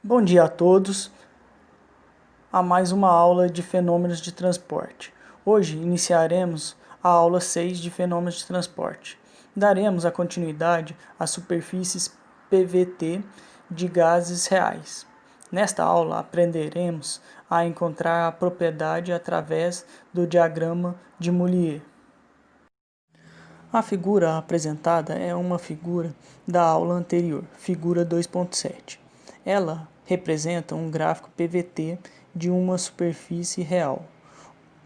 Bom dia a todos, a mais uma aula de fenômenos de transporte. Hoje iniciaremos a aula 6 de fenômenos de transporte. Daremos a continuidade às superfícies PVT de gases reais. Nesta aula aprenderemos a encontrar a propriedade através do diagrama de Mollier. A figura apresentada é uma figura da aula anterior, figura 2.7. Ela representa um gráfico PVT de uma superfície real,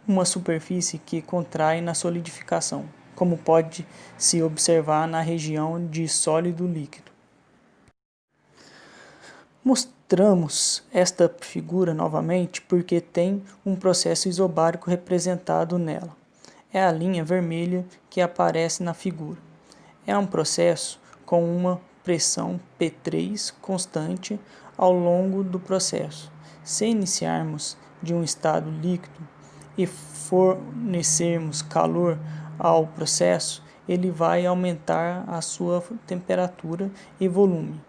uma superfície que contrai na solidificação, como pode se observar na região de sólido líquido. Mostramos esta figura novamente porque tem um processo isobárico representado nela. É a linha vermelha que aparece na figura. É um processo com uma pressão P3 constante ao longo do processo. Se iniciarmos de um estado líquido e fornecermos calor ao processo, ele vai aumentar a sua temperatura e volume,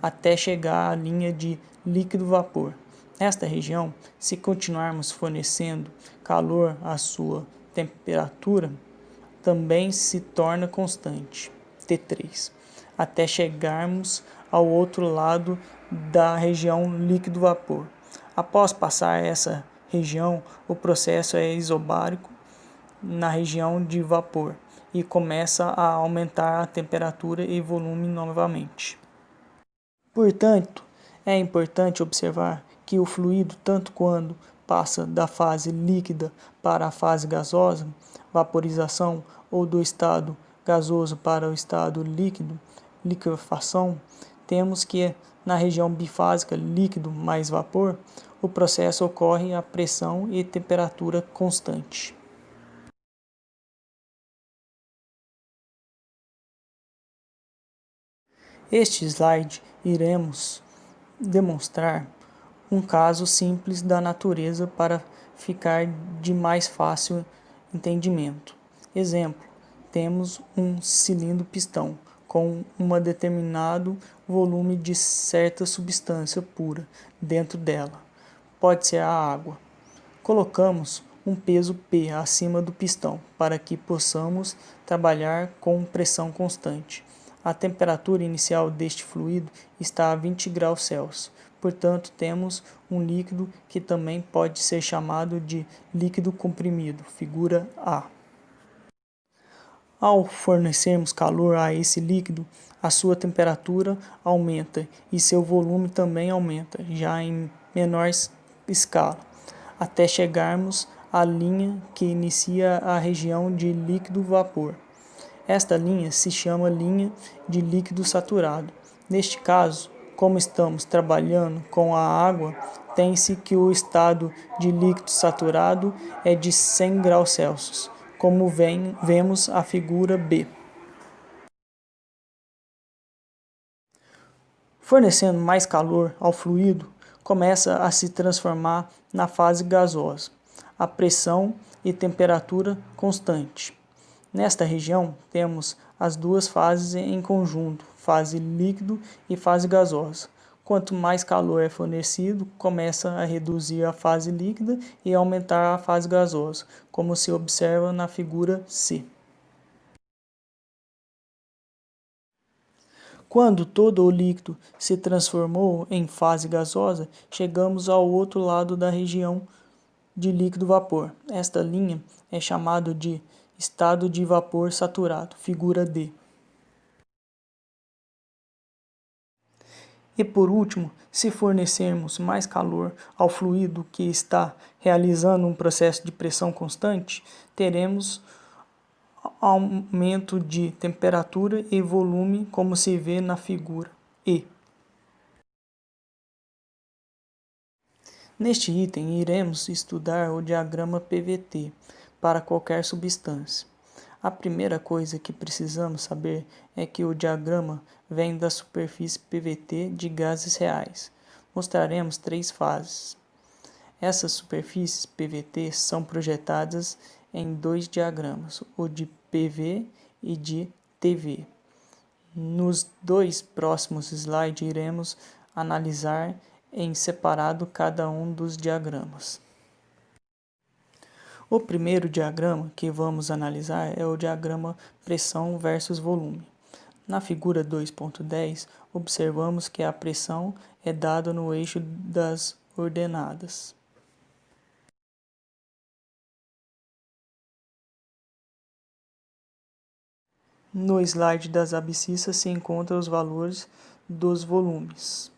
até chegar à linha de líquido-vapor. Nesta região, se continuarmos fornecendo calor à sua temperatura, também se torna constante, T3, até chegarmos ao outro lado da região líquido-vapor. Após passar essa região, o processo é isobárico na região de vapor e começa a aumentar a temperatura e volume novamente. Portanto, é importante observar que o fluido, tanto quando passa da fase líquida para a fase gasosa, vaporização, ou do estado gasoso para o estado líquido, liquefação, temos que na região bifásica, líquido mais vapor, o processo ocorre a pressão e temperatura constante. Este slide iremos demonstrar um caso simples da natureza para ficar de mais fácil entendimento. Exemplo, temos um cilindro pistão com um determinado volume de certa substância pura dentro dela. Pode ser a água. Colocamos um peso P acima do pistão para que possamos trabalhar com pressão constante. A temperatura inicial deste fluido está a 20 graus Celsius. Portanto, temos um líquido que também pode ser chamado de líquido comprimido, figura A. Ao fornecermos calor a esse líquido, a sua temperatura aumenta e seu volume também aumenta, já em menor escala, até chegarmos à linha que inicia a região de líquido-vapor. Esta linha se chama linha de líquido saturado. Neste caso, como estamos trabalhando com a água, tem-se que o estado de líquido saturado é de 100 graus Celsius, como vemos a figura B. Fornecendo mais calor ao fluido, começa a se transformar na fase gasosa, a pressão e temperatura constante. Nesta região, temos as duas fases em conjunto, fase líquido e fase gasosa. Quanto mais calor é fornecido, começa a reduzir a fase líquida e aumentar a fase gasosa, como se observa na figura C. Quando todo o líquido se transformou em fase gasosa, chegamos ao outro lado da região de líquido-vapor. Esta linha é chamada de estado de vapor saturado, figura D. E por último, se fornecermos mais calor ao fluido que está realizando um processo de pressão constante, teremos aumento de temperatura e volume, como se vê na figura E. Neste item, iremos estudar o diagrama PVT para qualquer substância. A primeira coisa que precisamos saber é que o diagrama vem da superfície PVT de gases reais. Mostraremos 3 fases. Essas superfícies PVT são projetadas em 2 diagramas, o de PV e de TV. Nos 2 próximos slides iremos analisar em separado cada um dos diagramas. O primeiro diagrama que vamos analisar é o diagrama pressão versus volume. Na figura 2.10, observamos que a pressão é dada no eixo das ordenadas. No slide das abscissas se encontram os valores dos volumes.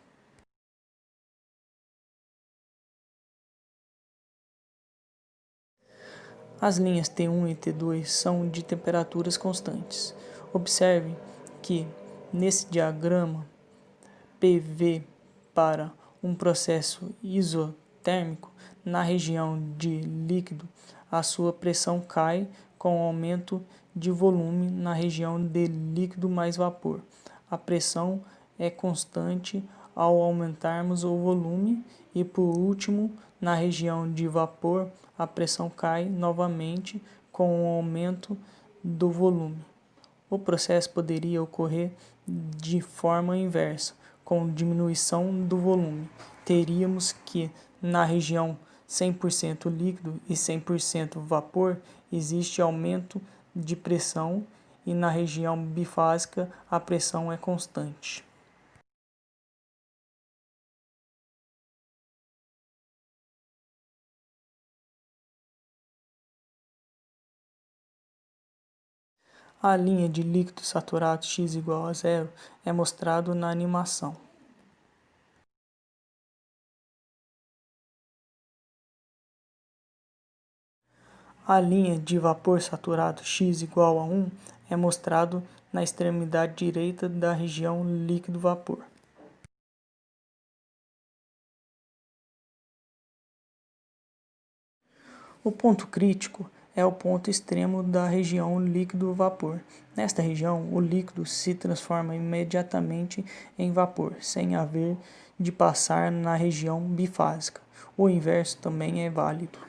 As linhas T1 e T2 são de temperaturas constantes. Observe que, nesse diagrama, PV para um processo isotérmico, na região de líquido, a sua pressão cai com o aumento de volume na região de líquido mais vapor. A pressão é constante ao aumentarmos o volume e, por último, na região de vapor, a pressão cai novamente com o aumento do volume. O processo poderia ocorrer de forma inversa, com diminuição do volume. Teríamos que, na região 100% líquido e 100% vapor, existe aumento de pressão e na região bifásica a pressão é constante. A linha de líquido saturado x igual a zero é mostrado na animação. A linha de vapor saturado x igual a 1 é mostrado na extremidade direita da região líquido-vapor. O ponto crítico é o ponto extremo da região líquido-vapor. Nesta região, o líquido se transforma imediatamente em vapor, sem haver de passar na região bifásica. O inverso também é válido.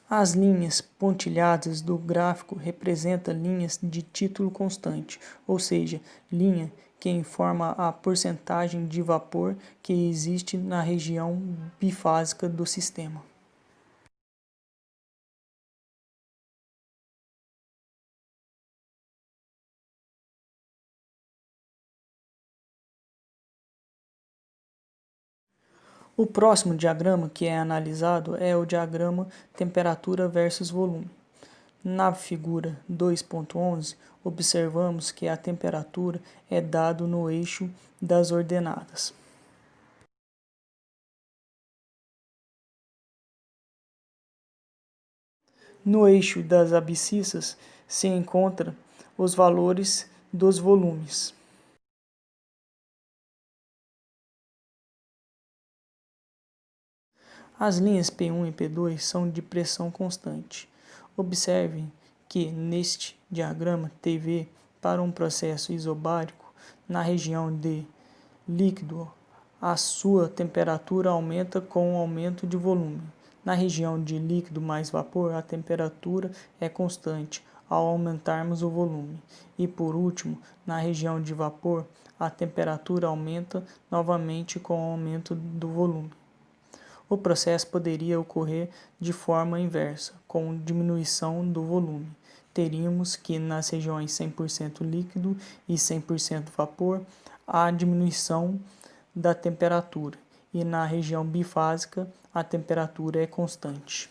As linhas pontilhadas do gráfico representam linhas de título constante, ou seja, linha que informa a porcentagem de vapor que existe na região bifásica do sistema. O próximo diagrama que é analisado é o diagrama temperatura versus volume. Na figura 2.11, observamos que a temperatura é dada no eixo das ordenadas. No eixo das abscissas se encontram os valores dos volumes. As linhas P1 e P2 são de pressão constante. Observem que neste diagrama TV, para um processo isobárico, na região de líquido, a sua temperatura aumenta com o aumento de volume. Na região de líquido mais vapor, a temperatura é constante ao aumentarmos o volume. E por último, na região de vapor, a temperatura aumenta novamente com o aumento do volume. O processo poderia ocorrer de forma inversa, com diminuição do volume. Teríamos que nas regiões 100% líquido e 100% vapor, há diminuição da temperatura, e na região bifásica a temperatura é constante.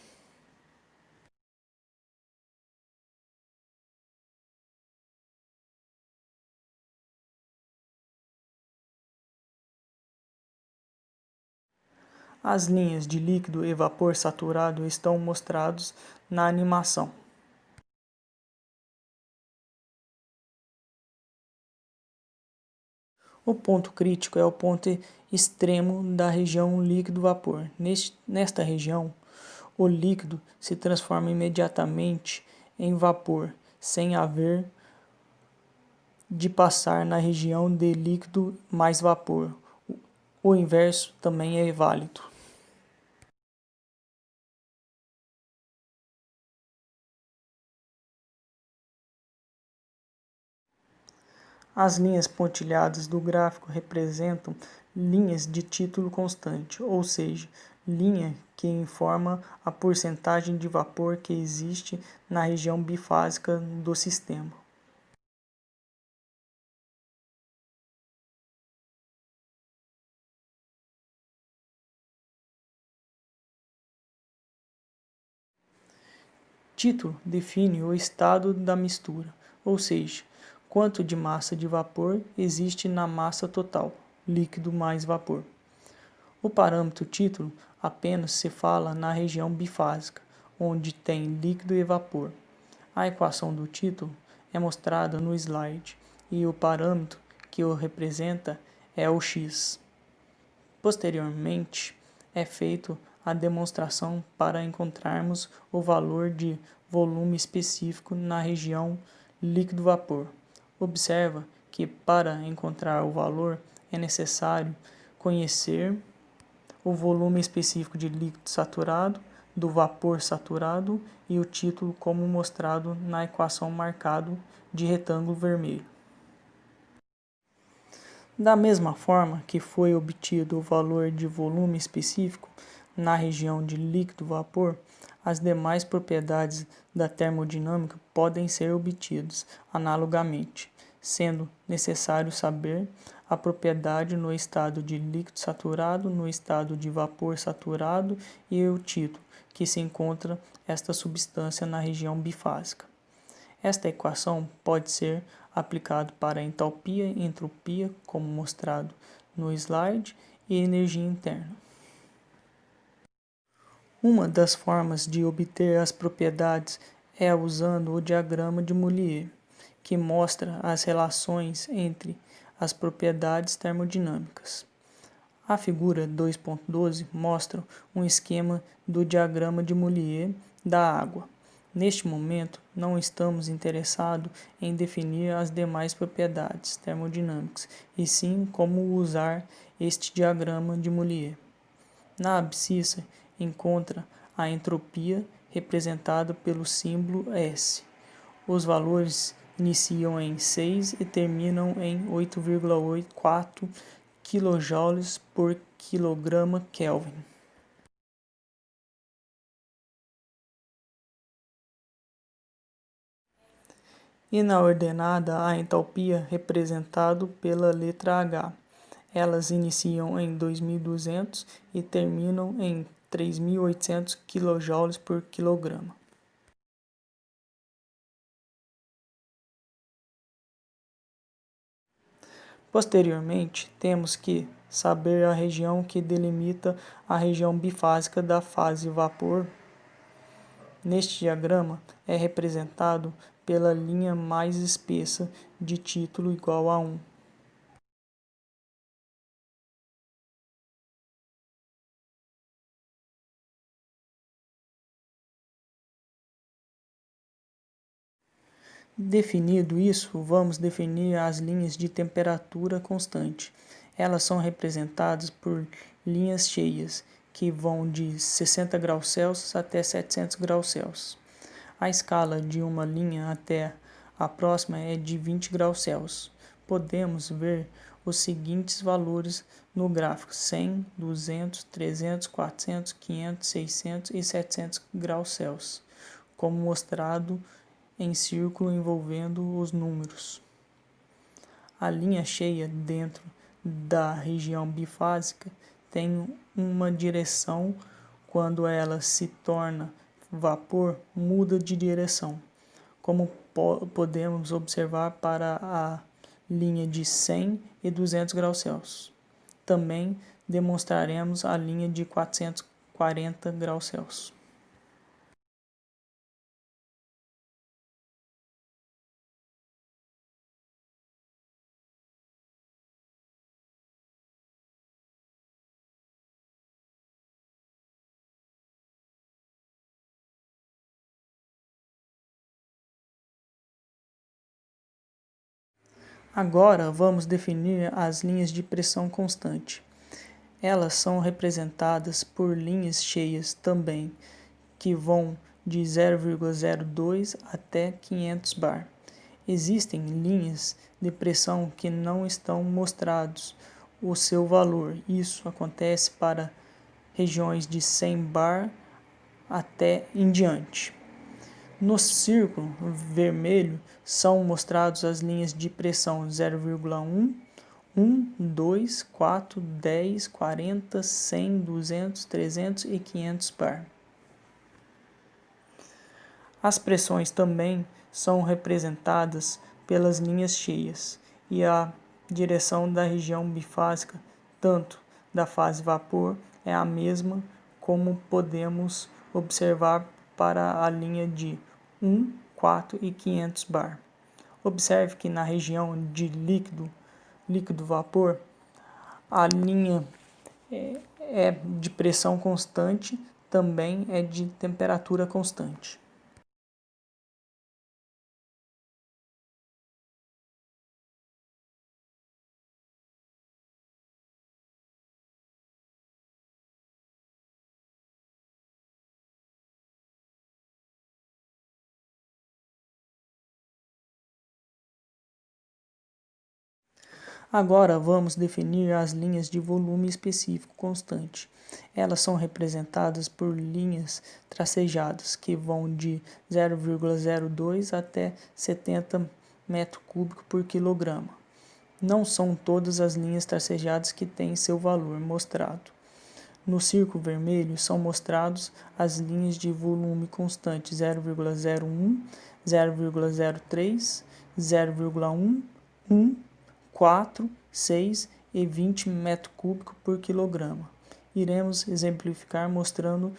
As linhas de líquido e vapor saturado estão mostrados na animação. O ponto crítico é o ponto extremo da região líquido-vapor. Nesta região, o líquido se transforma imediatamente em vapor, sem haver de passar na região de líquido mais vapor. O inverso também é válido. As linhas pontilhadas do gráfico representam linhas de título constante, ou seja, linha que informa a porcentagem de vapor que existe na região bifásica do sistema. Título define o estado da mistura, ou seja, quanto de massa de vapor existe na massa total, líquido mais vapor. O parâmetro título apenas se fala na região bifásica, onde tem líquido e vapor. A equação do título é mostrada no slide e o parâmetro que o representa é o x. Posteriormente, é feita a demonstração para encontrarmos o valor de volume específico na região líquido-vapor. Observa que para encontrar o valor é necessário conhecer o volume específico de líquido saturado, do vapor saturado e o título como mostrado na equação marcado de retângulo vermelho. Da mesma forma que foi obtido o valor de volume específico na região de líquido-vapor, as demais propriedades da termodinâmica podem ser obtidas analogamente, sendo necessário saber a propriedade no estado de líquido saturado, no estado de vapor saturado e o título que se encontra esta substância na região bifásica. Esta equação pode ser aplicada para entalpia e entropia, como mostrado no slide, e energia interna. Uma das formas de obter as propriedades é usando o diagrama de Mollier, que mostra as relações entre as propriedades termodinâmicas. A figura 2.12 mostra um esquema do diagrama de Mollier da água. Neste momento, não estamos interessados em definir as demais propriedades termodinâmicas, e sim como usar este diagrama de Mollier. Na abscissa, encontra a entropia representada pelo símbolo S. Os valores iniciam em 6 e terminam em 8,84 kJ por quilograma Kelvin. E na ordenada a entalpia representado pela letra H. Elas iniciam em 2.200 e terminam em 3.800 kJ por quilograma. Posteriormente, temos que saber a região que delimita a região bifásica da fase vapor. Neste diagrama é representado pela linha mais espessa de título igual a 1. Definido isso, vamos definir as linhas de temperatura constante. Elas são representadas por linhas cheias, que vão de 60 graus Celsius até 700 graus Celsius. A escala de uma linha até a próxima é de 20 graus Celsius. Podemos ver os seguintes valores no gráfico: 100, 200, 300, 400, 500, 600 e 700 graus Celsius, como mostrado em círculo envolvendo os números. A linha cheia dentro da região bifásica tem uma direção. Quando ela se torna vapor, muda de direção, como podemos observar para a linha de 100 e 200 graus Celsius. Também demonstraremos a linha de 440 graus Celsius. Agora vamos definir as linhas de pressão constante. Elas são representadas por linhas cheias também, que vão de 0,02 até 500 bar. Existem linhas de pressão que não estão mostrados o seu valor. Isso acontece para regiões de 100 bar até em diante. No círculo vermelho são mostrados as linhas de pressão 0,1, 1, 2, 4, 10, 40, 100, 200, 300 e 500 bar. As pressões também são representadas pelas linhas cheias e a direção da região bifásica, tanto da fase vapor, é a mesma, como podemos observar para a linha de 1, 4 e 500 bar. Observe que na região de líquido-vapor, a linha é de pressão constante, também é de temperatura constante. Agora vamos definir as linhas de volume específico constante. Elas são representadas por linhas tracejadas que vão de 0,02 até 70 m3 por quilograma. Não são todas as linhas tracejadas que têm seu valor mostrado. No círculo vermelho são mostrados as linhas de volume constante 0,01, 0,03, 0,1, 1, 4, 6 e 20 m3 por quilograma. Iremos exemplificar mostrando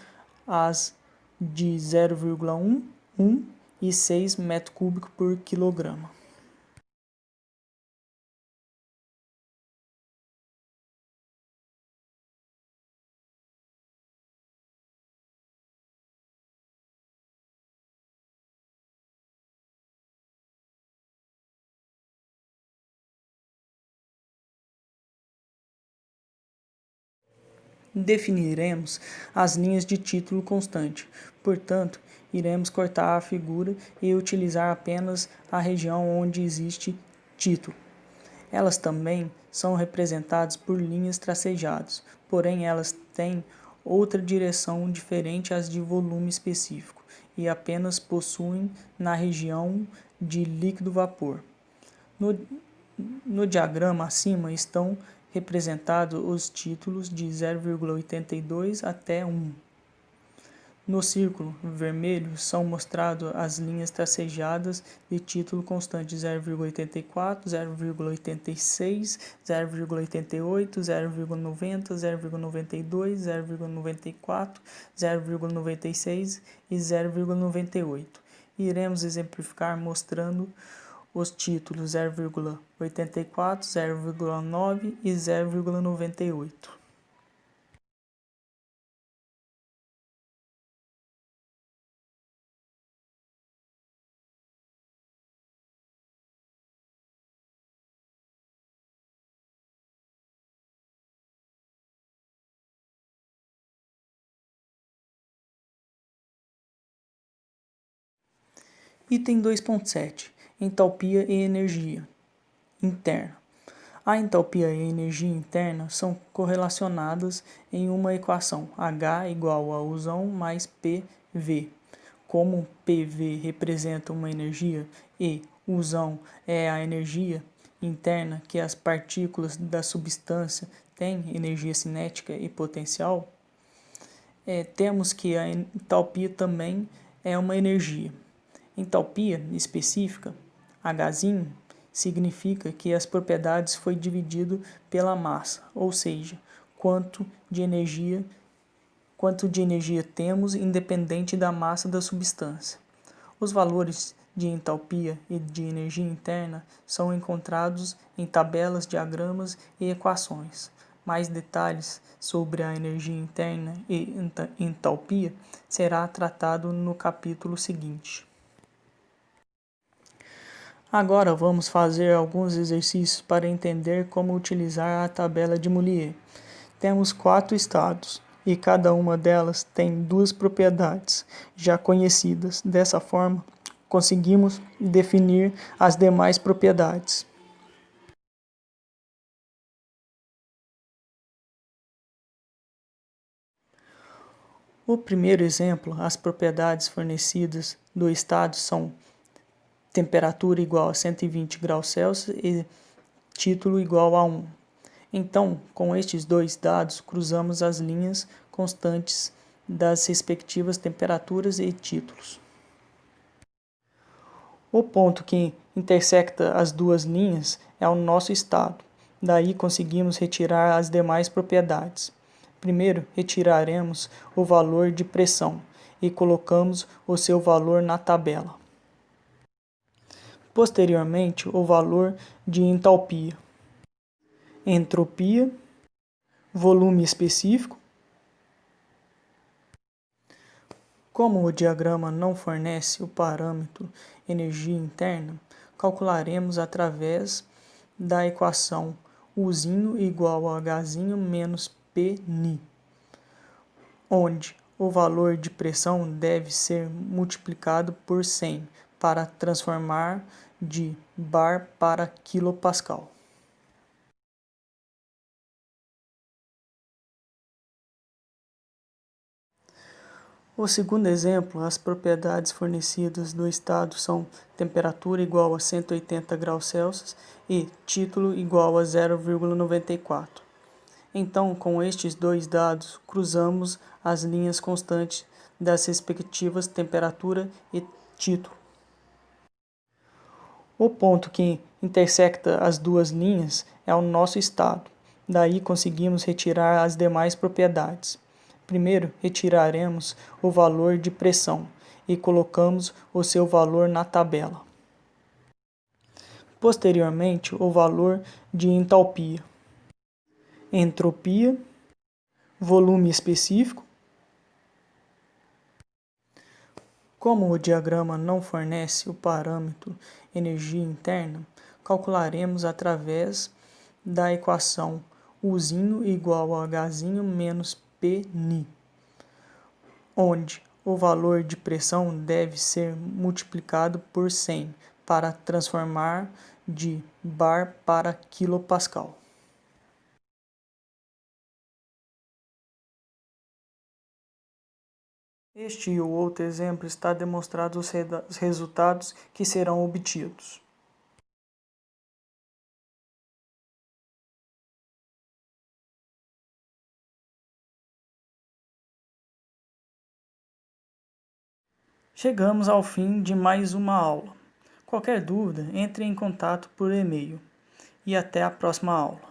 as de 0,1, 1 e 6 m3 por quilograma. Definiremos as linhas de título constante, portanto, iremos cortar a figura e utilizar apenas a região onde existe título. Elas também são representadas por linhas tracejadas, porém elas têm outra direção diferente às de volume específico e apenas possuem na região de líquido-vapor. No diagrama acima estão representados os títulos de 0,82 até 1. No círculo vermelho são mostradas as linhas tracejadas de título constante 0,84, 0,86, 0,88, 0,90, 0,92, 0,94, 0,96 e 0,98. Iremos exemplificar mostrando os títulos 0,84, 0,9 e 0,98. Item 2.7. Entalpia e energia interna. A entalpia e a energia interna são correlacionadas em uma equação H igual a U mais PV. Como PV representa uma energia e U é a energia interna que as partículas da substância têm energia cinética e potencial, temos que a entalpia também é uma energia. Entalpia específica, H, significa que as propriedades foi dividido pela massa, ou seja, quanto de energia temos independente da massa da substância. Os valores de entalpia e de energia interna são encontrados em tabelas, diagramas e equações. Mais detalhes sobre a energia interna e entalpia será tratado no capítulo seguinte. Agora vamos fazer alguns exercícios para entender como utilizar a tabela de Mollier. Temos 4 estados e cada uma delas tem 2 propriedades já conhecidas. Dessa forma, conseguimos definir as demais propriedades. O primeiro exemplo, as propriedades fornecidas do estado são temperatura igual a 120 graus Celsius e título igual a 1. Então, com estes dois dados, cruzamos as linhas constantes das respectivas temperaturas e títulos. O ponto que intersecta as duas linhas é o nosso estado. Daí conseguimos retirar as demais propriedades. Primeiro, retiraremos o valor de pressão e colocamos o seu valor na tabela. Posteriormente, o valor de entalpia, entropia, volume específico. Como o diagrama não fornece o parâmetro energia interna, calcularemos através da equação Uzinho igual a Hzinho menos Pni, onde o valor de pressão deve ser multiplicado por 100 para transformar de bar para quilopascal. O segundo exemplo, as propriedades fornecidas do estado são temperatura igual a 180 graus Celsius e título igual a 0,94. Então, com estes dois dados, cruzamos as linhas constantes das respectivas temperatura e título. O ponto que intersecta as duas linhas é o nosso estado. Daí conseguimos retirar as demais propriedades. Primeiro, retiraremos o valor de pressão e colocamos o seu valor na tabela. Posteriormente, o valor de entalpia, entropia, volume específico. Como o diagrama não fornece o parâmetro energia interna, calcularemos através da equação Uzinho igual a Hzinho menos Pni, onde o valor de pressão deve ser multiplicado por 100 para transformar de bar para quilopascal. Este e o outro exemplo está demonstrado os resultados que serão obtidos. Chegamos ao fim de mais uma aula. Qualquer dúvida, entre em contato por e-mail. E até a próxima aula.